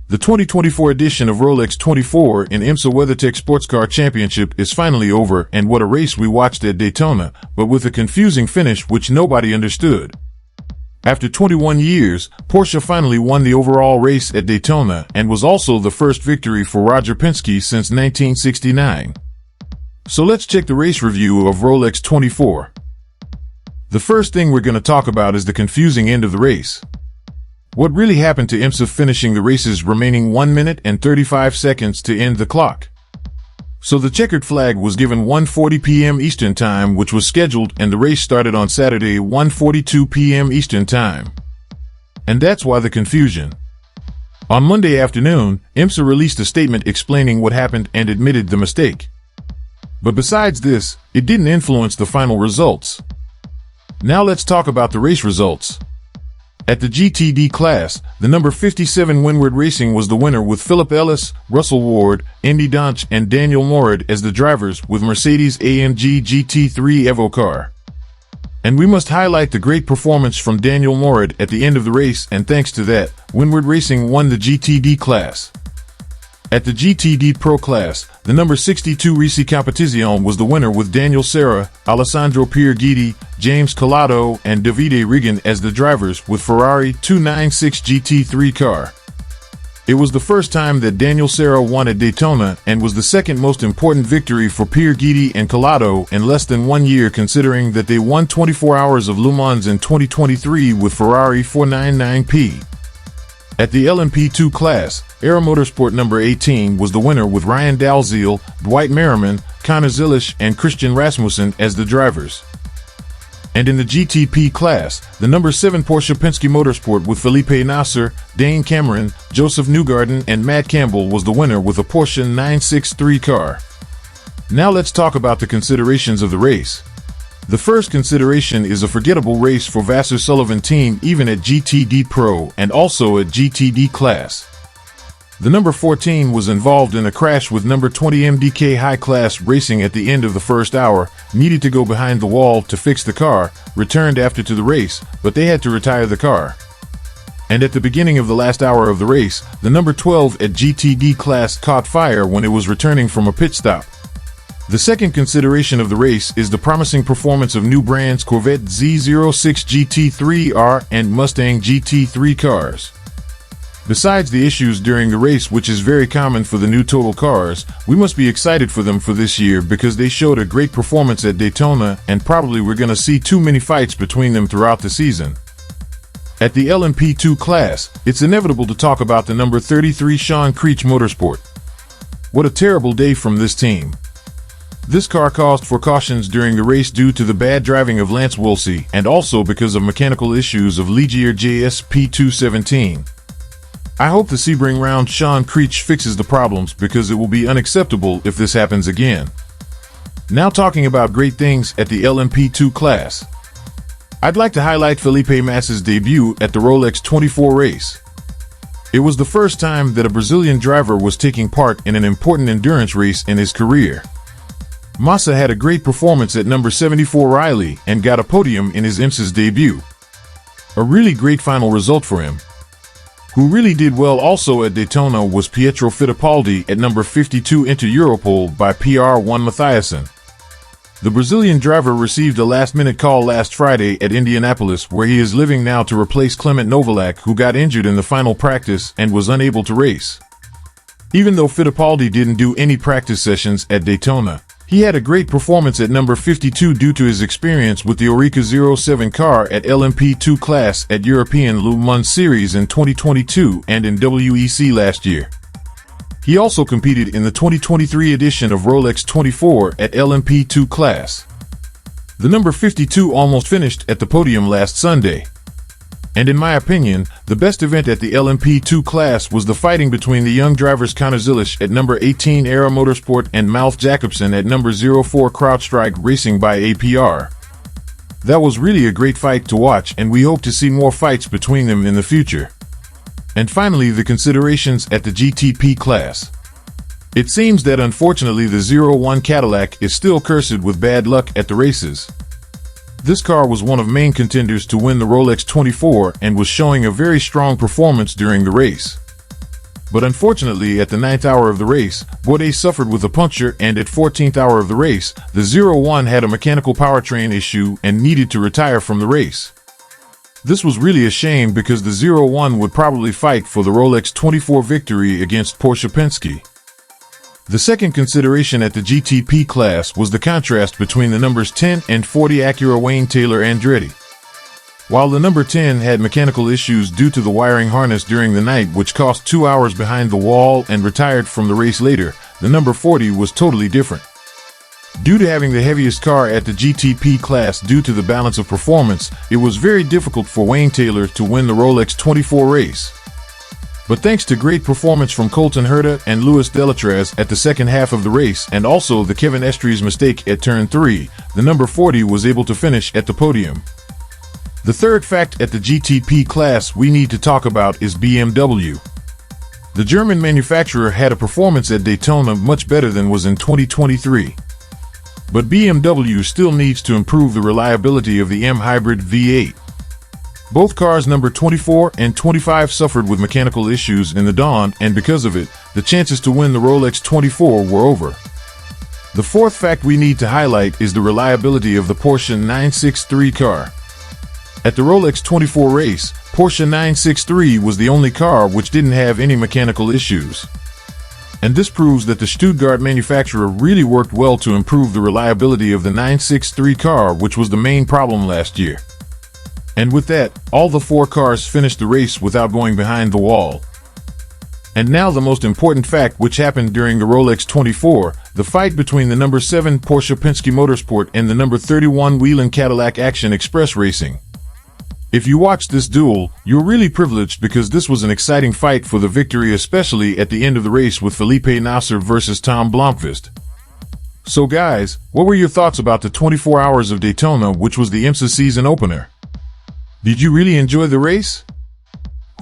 The 2024 edition of Rolex 24 in IMSA WeatherTech Sports Car Championship is finally over, and what a race we watched at Daytona, but with a confusing finish which nobody understood. After 21 years, Porsche finally won the overall race at Daytona and was also the first victory for Roger Penske since 1969. So let's check the race review of Rolex 24. The first thing we're going to talk about is the confusing end of the race. What really happened to IMSA finishing the race's remaining 1 minute and 35 seconds to end the clock? So the checkered flag was given 1:40 p.m. Eastern Time, which was scheduled, and the race started on Saturday 1:42 p.m. Eastern Time. And that's why the confusion. On Monday afternoon, IMSA released a statement explaining what happened and admitted the mistake. But besides this, it didn't influence the final results. Now let's talk about the race results. At the GTD class, the number 57 Windward Racing was the winner with Philip Ellis, Russell Ward, Andy Donch, and Daniel Morad as the drivers with Mercedes-AMG GT3 Evo car. And we must highlight the great performance from Daniel Morad at the end of the race, and thanks to that, Windward Racing won the GTD class. At the GTD Pro class, the number 62 Risi Competizione was the winner with Daniel Serra, Alessandro Pierguidi, James Collado, and Davide Rigan as the drivers with Ferrari 296 GT3 car. It was the first time that Daniel Serra won at Daytona and was the second most important victory for Pierguidi and Collado in less than 1 year, considering that they won 24 Hours of Le Mans in 2023 with Ferrari 499P. At the LMP2 class, Aero Motorsport number 18 was the winner with Ryan Dalziel, Dwight Merriman, Connor Zilisch, and Christian Rasmussen as the drivers. And in the GTP class, the number 7 Porsche Penske Motorsport with Felipe Nasser, Dane Cameron, Joseph Newgarden, and Matt Campbell was the winner with a Porsche 963 car. Now let's talk about the considerations of the race. The first consideration is a forgettable race for Vasser Sullivan team even at GTD Pro and also at GTD class. The number 14 was involved in a crash with number 20 MDK High Class Racing at the end of the first hour, needed to go behind the wall to fix the car, returned after to the race, but they had to retire the car. And at the beginning of the last hour of the race, the number 12 at GTD class caught fire when it was returning from a pit stop. The second consideration of the race is the promising performance of new brands Corvette Z06 GT3R and Mustang GT3 cars. Besides the issues during the race, which is very common for the new total cars, we must be excited for them for this year because they showed a great performance at Daytona, and probably we're going to see too many fights between them throughout the season. At the LMP2 class, it's inevitable to talk about the number 33 Sean Creech Motorsport. What a terrible day from this team. This car caused for cautions during the race due to the bad driving of Lance Wolsey and also because of mechanical issues of Ligier JSP217. I hope the Sebring round Sean Creech fixes the problems because it will be unacceptable if this happens again. Now talking about great things at the LMP2 class. I'd like to highlight Felipe Massa's debut at the Rolex 24 race. It was the first time that a Brazilian driver was taking part in an important endurance race in his career. Massa had a great performance at number 74 Riley and got a podium in his IMSA's debut. A really great final result for him. Who really did well also at Daytona was Pietro Fittipaldi at number 52 Inter Europol by PR1 Mathiasen. The Brazilian driver received a last-minute call last Friday at Indianapolis, where he is living now, to replace Clement Novalak, who got injured in the final practice and was unable to race. Even though Fittipaldi didn't do any practice sessions at Daytona, he had a great performance at number 52 due to his experience with the Oreca 07 car at LMP2 class at European Le Mans Series in 2022 and in WEC last year. He also competed in the 2023 edition of Rolex 24 at LMP2 class. The number 52 almost finished at the podium last Sunday. And in my opinion, the best event at the LMP2 class was the fighting between the young drivers Connor Zilisch at number 18 Aero Motorsport and Malf Jacobsen at number 04 CrowdStrike Racing by APR. That was really a great fight to watch, and we hope to see more fights between them in the future. And finally, the considerations at the GTP class. It seems that unfortunately the 01 Cadillac is still cursed with bad luck at the races. This car was one of main contenders to win the Rolex 24 and was showing a very strong performance during the race. But unfortunately, at the 9th hour of the race, Bourdais suffered with a puncture, and at 14th hour of the race, the 01 had a mechanical powertrain issue and needed to retire from the race. This was really a shame because the 01 would probably fight for the Rolex 24 victory against Porsche Penske. The second consideration at the GTP class was the contrast between the numbers 10 and 40 Acura Wayne Taylor Andretti. While the number 10 had mechanical issues due to the wiring harness during the night, which cost 2 hours behind the wall and retired from the race later, the number 40 was totally different. Due to having the heaviest car at the GTP class due to the balance of performance, it was very difficult for Wayne Taylor to win the Rolex 24 race. But thanks to great performance from Colton Herta and Louis Delatraz at the second half of the race, and also the Kevin Estrees mistake at turn 3, the number 40 was able to finish at the podium. The third fact at the GTP class we need to talk about is BMW. The German manufacturer had a performance at Daytona much better than was in 2023. But BMW still needs to improve the reliability of the M Hybrid V8. Both cars number 24 and 25 suffered with mechanical issues in the dawn, and because of it, the chances to win the Rolex 24 were over. The fourth fact we need to highlight is the reliability of the Porsche 963 car. At the Rolex 24 race, Porsche 963 was the only car which didn't have any mechanical issues. And this proves that the Stuttgart manufacturer really worked well to improve the reliability of the 963 car, which was the main problem last year. And with that, all the 4 cars finished the race without going behind the wall. And now the most important fact which happened during the Rolex 24, the fight between the number 7 Porsche Penske Motorsport and the number 31 Whelen Cadillac Action Express Racing. If you watched this duel, you're really privileged because this was an exciting fight for the victory, especially at the end of the race with Felipe Nasr versus Tom Blomqvist. So guys, what were your thoughts about the 24 hours of Daytona, which was the IMSA season opener? Did you really enjoy the race?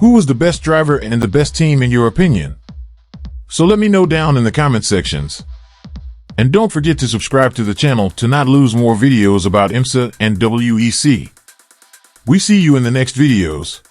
Who was the best driver and the best team in your opinion? So let me know down in the comment sections. And don't forget to subscribe to the channel to not lose more videos about IMSA and WEC. We see you in the next videos.